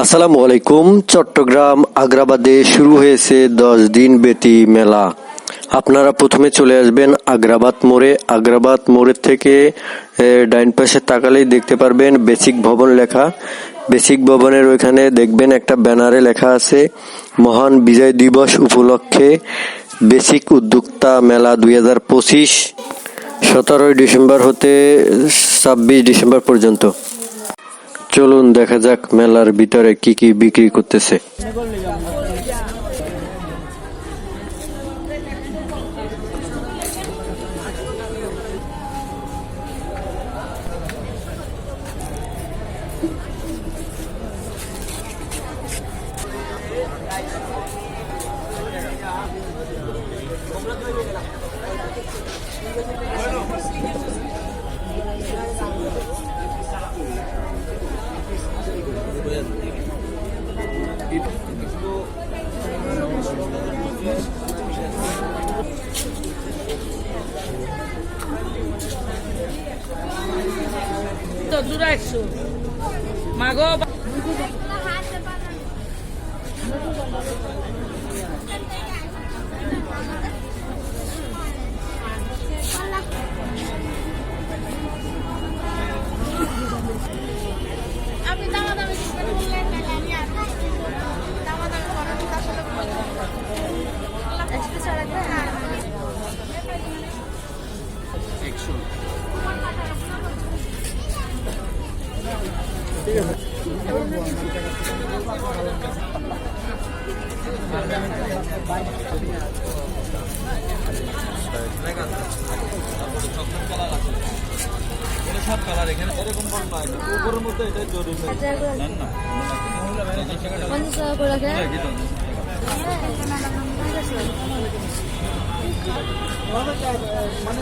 আসসালামু আলাইকুম। চট্টগ্রাম আগ্রাবাদে শুরু হয়েছে 10 দিন ব্যাপী মেলা। আপনারা প্রথমে চলে আসবেন আগ্রাবাদ মোড়ে। আগ্রাবাদ মোড়ের থেকে ডাইন পাশে তাকালেই দেখতে পারবেন বেসিক ভবন লেখা। বেসিক ভবনের ওইখানে দেখবেন একটা ব্যানারে লেখা আছে মহান বিজয় দিবস উপলক্ষে বেসিক উদ্যোক্তা মেলা 2025, 17 ডিসেম্বর হতে 26 ডিসেম্বর পর্যন্ত। চলুন দেখা যাক মেলার ভিতরে কি কি বিক্রি করতেছে। তো দূরে একশো মাগো আপনি দামাদামি বললেন না আমি আর দামাদামি করার কথা আসলে বললাম একটু ছাড়া হ্যাঁ 100 ঠিক আছে। সব কালার এখানে এরকম বল নয় উপরের মধ্যে এটা জরুরি না না 50 টাকা করে রাখেন মানে